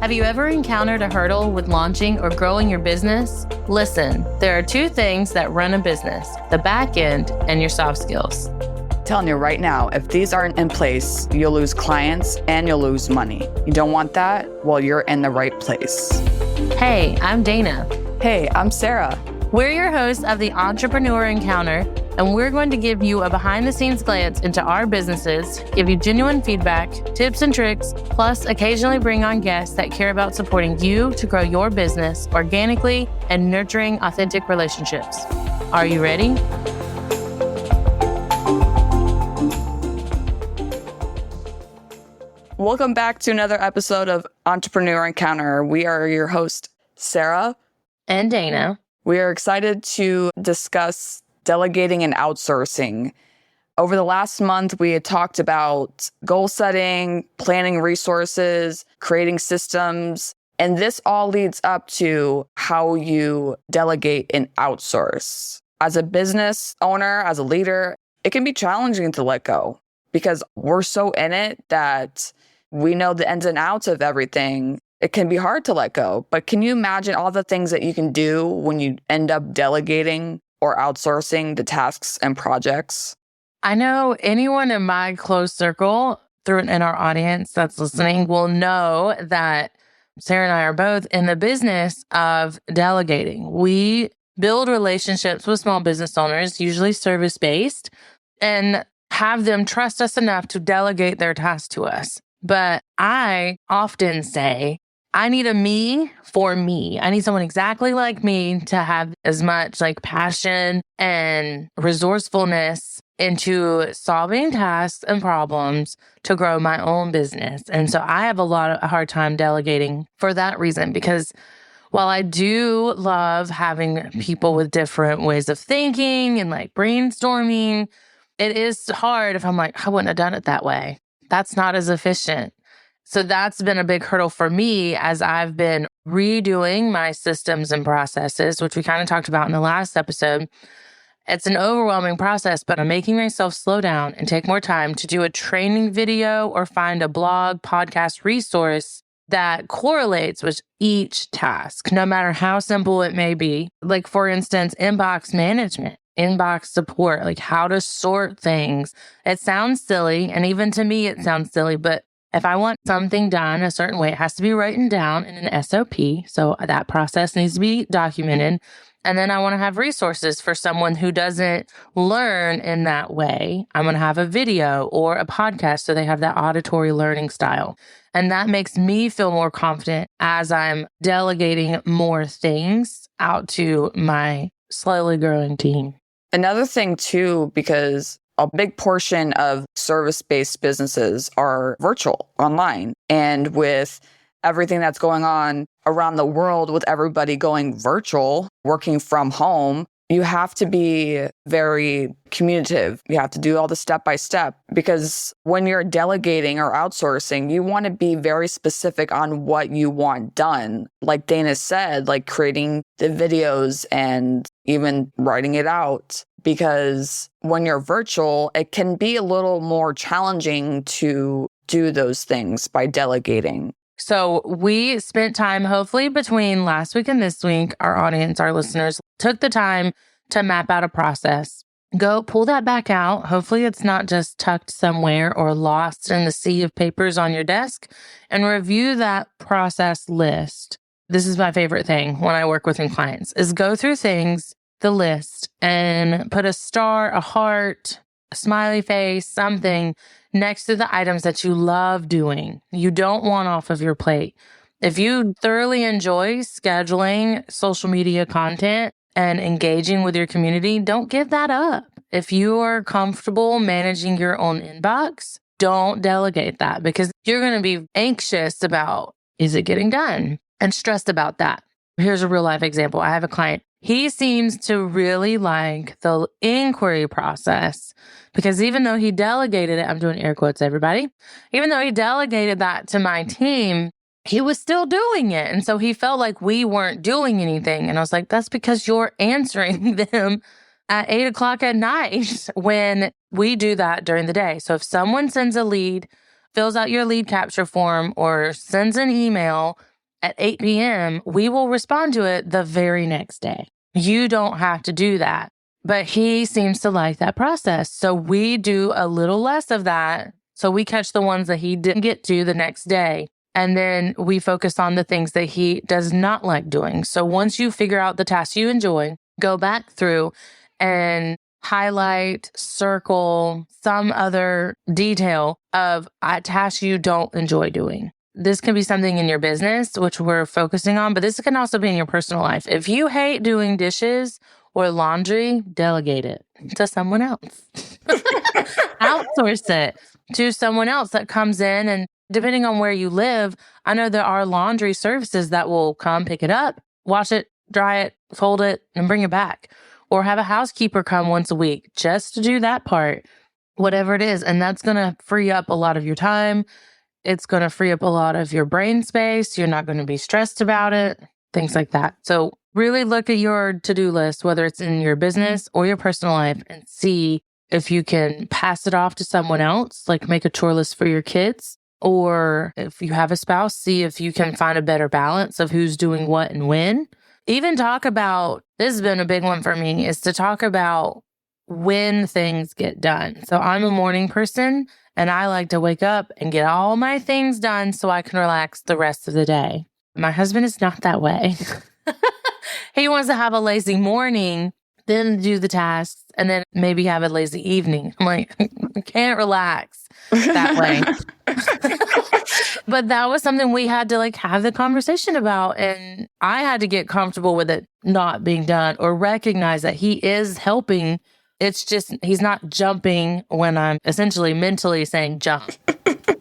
Have you ever encountered a hurdle with launching or growing your business? Listen, there are two things that run a business, the back end and your soft skills. Telling you right now, if these aren't in place, you'll lose clients and you'll lose money. You don't want that? Well, you're in the right place. Hey, I'm Dana. Hey, I'm Sarah. We're your hosts of the Entrepreneur Encounter, and we're going to give you a behind-the-scenes glance into our businesses, give you genuine feedback, tips and tricks, plus occasionally bring on guests that care about supporting you to grow your business organically and nurturing authentic relationships. Are you ready? Welcome back to another episode of Entrepreneur Encounter. We are your host, Sarah. And Dana. We are excited to discuss delegating and outsourcing. Over the last month, we had talked about goal setting, planning resources, creating systems, and this all leads up to how you delegate and outsource. As a business owner, as a leader, it can be challenging to let go because we're so in it that we know the ins and outs of everything. It can be hard to let go, but can you imagine all the things that you can do when you end up delegating or outsourcing the tasks and projects? I know anyone in my close circle in our audience that's listening will know that Sarah and I are both in the business of delegating. We build relationships with small business owners, usually service-based, and have them trust us enough to delegate their tasks to us. But I often say, I need a me for me. I need someone exactly like me to have as much passion and resourcefulness into solving tasks and problems to grow my own business. And so I have a hard time delegating for that reason, because while I do love having people with different ways of thinking and brainstorming, it is hard if I'm I wouldn't have done it that way. That's not as efficient. So that's been a big hurdle for me as I've been redoing my systems and processes, which we kind of talked about in the last episode. It's an overwhelming process, but I'm making myself slow down and take more time to do a training video or find a blog, podcast resource that correlates with each task, no matter how simple it may be. Like, for instance, inbox management, inbox support, how to sort things. It sounds silly, and even to me, it sounds silly, but if I want something done a certain way, it has to be written down in an SOP. So that process needs to be documented. And then I want to have resources for someone who doesn't learn in that way. I'm going to have a video or a podcast so they have that auditory learning style. And that makes me feel more confident as I'm delegating more things out to my slowly growing team. Another thing too, because a big portion of service-based businesses are virtual, online. And with everything that's going on around the world, with everybody going virtual, working from home, you have to be very communicative. You have to do all the step-by-step, because when you're delegating or outsourcing, you want to be very specific on what you want done. Like Dana said, creating the videos and even writing it out. Because when you're virtual, it can be a little more challenging to do those things by delegating. So we spent time, hopefully between last week and this week, our audience, our listeners, took the time to map out a process. Go pull that back out. Hopefully it's not just tucked somewhere or lost in the sea of papers on your desk, and review that process list. This is my favorite thing when I work with clients, is go through things, the list, and put a star, a heart, a smiley face, something next to the items that you love doing, you don't want off of your plate. If you thoroughly enjoy scheduling social media content and engaging with your community, don't give that up. If you are comfortable managing your own inbox, don't delegate that, because you're going to be anxious about, is it getting done? And stressed about that. Here's a real life example. I have a client. He seems to really like the inquiry process, because even though he delegated it, I'm doing air quotes, everybody, even though he delegated that to my team, he was still doing it. And so he felt like we weren't doing anything. And I was like, that's because you're answering them at 8:00 at night when we do that during the day. So if someone sends a lead, fills out your lead capture form, or sends an email, at 8 p.m., we will respond to it the very next day. You don't have to do that. But he seems to like that process. So we do a little less of that. So we catch the ones that he didn't get to the next day. And then we focus on the things that he does not like doing. So once you figure out the tasks you enjoy, go back through and highlight, circle some other detail of tasks you don't enjoy doing. This can be something in your business, which we're focusing on, but this can also be in your personal life. If you hate doing dishes or laundry, delegate it to someone else. Outsource it to someone else that comes in, and depending on where you live, I know there are laundry services that will come pick it up, wash it, dry it, fold it, and bring it back. Or have a housekeeper come once a week just to do that part, whatever it is. And that's going to free up a lot of your time. It's going to free up a lot of your brain space. You're not going to be stressed about it, things like that. So really look at your to-do list, whether it's in your business or your personal life, and see if you can pass it off to someone else, like make a chore list for your kids. Or if you have a spouse, see if you can find a better balance of who's doing what and when. Even talk about, this has been a big one for me, is to talk about when things get done. So I'm a morning person, and I like to wake up and get all my things done so I can relax the rest of the day. My husband is not that way. He wants to have a lazy morning, then do the tasks, and then maybe have a lazy evening. I'm like, I can't relax that way. But that was something we had to have the conversation about. And I had to get comfortable with it not being done, or recognize that he is helping. It's just, he's not jumping when I'm essentially mentally saying jump.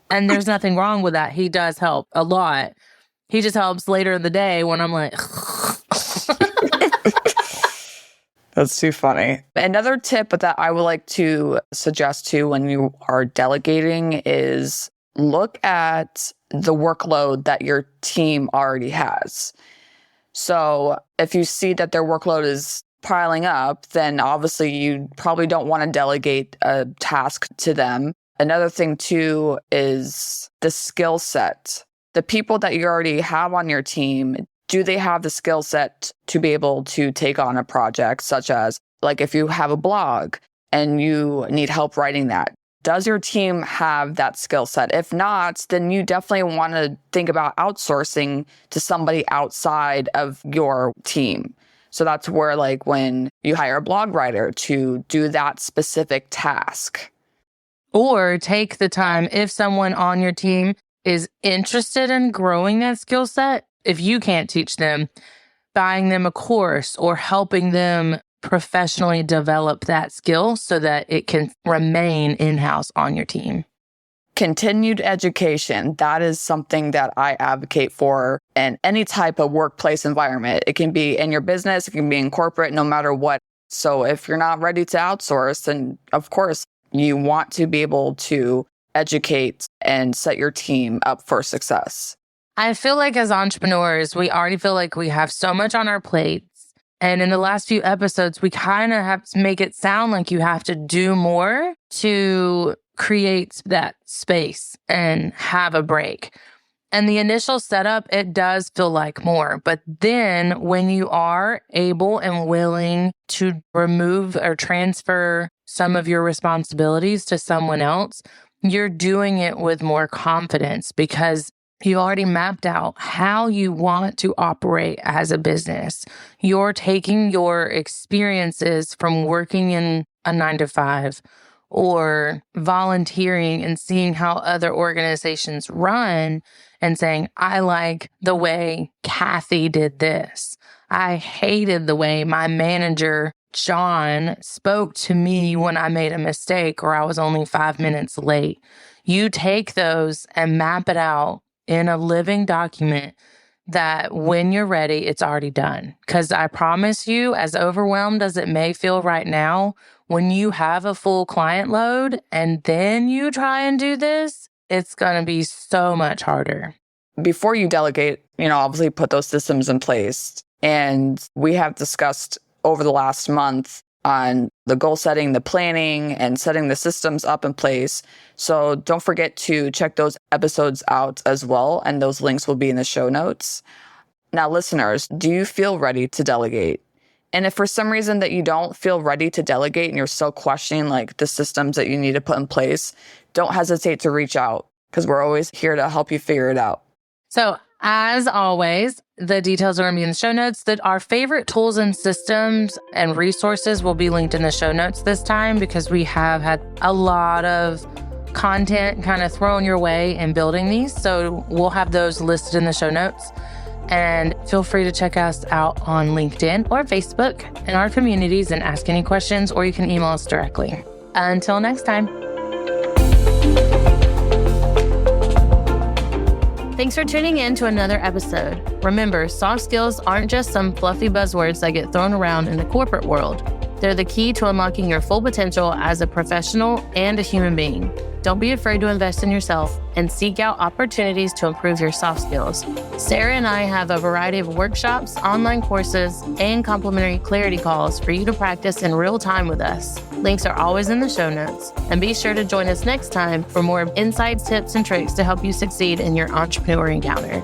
And there's nothing wrong with that. He does help a lot. He just helps later in the day when I'm like, That's too funny. Another tip that I would like to suggest too when you are delegating is look at the workload that your team already has. So if you see that their workload is piling up, then obviously you probably don't want to delegate a task to them. Another thing too is the skill set. The people that you already have on your team, do they have the skill set to be able to take on a project, such as if you have a blog and you need help writing that? Does your team have that skill set? If not, then you definitely want to think about outsourcing to somebody outside of your team. So that's where when you hire a blog writer to do that specific task. or take the time, if someone on your team is interested in growing that skill set, if you can't teach them, buying them a course or helping them professionally develop that skill so that it can remain in-house on your team. Continued education, that is something that I advocate for in any type of workplace environment. It can be in your business, it can be in corporate, no matter what. So if you're not ready to outsource, then of course you want to be able to educate and set your team up for success. I feel like as entrepreneurs, we already feel like we have so much on our plates. And in the last few episodes, we kind of have to make it sound like you have to do more to create that space and have a break. And the initial setup, it does feel like more. But then when you are able and willing to remove or transfer some of your responsibilities to someone else, you're doing it with more confidence because you already mapped out how you want to operate as a business. You're taking your experiences from working in a 9-to-5 or volunteering and seeing how other organizations run and saying, I like the way Kathy did this. I hated the way my manager, John, spoke to me when I made a mistake or I was only 5 minutes late. You take those and map it out in a living document that when you're ready, it's already done. Because I promise you, as overwhelmed as it may feel right now, when you have a full client load and then you try and do this, it's going to be so much harder. Before you delegate, obviously put those systems in place. And we have discussed over the last month on the goal setting, the planning, and setting the systems up in place. So don't forget to check those episodes out as well. And those links will be in the show notes. Now, listeners, do you feel ready to delegate? And if for some reason that you don't feel ready to delegate and you're still questioning like the systems that you need to put in place, don't hesitate to reach out because we're always here to help you figure it out. So as always, the details are going to be in the show notes. That our favorite tools and systems and resources will be linked in the show notes this time because we have had a lot of content kind of thrown your way in building these. So we'll have those listed in the show notes. And feel free to check us out on LinkedIn or Facebook in our communities and ask any questions, or you can email us directly. Until next time. Thanks for tuning in to another episode. Remember, soft skills aren't just some fluffy buzzwords that get thrown around in the corporate world. They're the key to unlocking your full potential as a professional and a human being. Don't be afraid to invest in yourself and seek out opportunities to improve your soft skills. Sarah and I have a variety of workshops, online courses, and complimentary clarity calls for you to practice in real time with us. Links are always in the show notes. And be sure to join us next time for more insights, tips, and tricks to help you succeed in your entrepreneur encounter.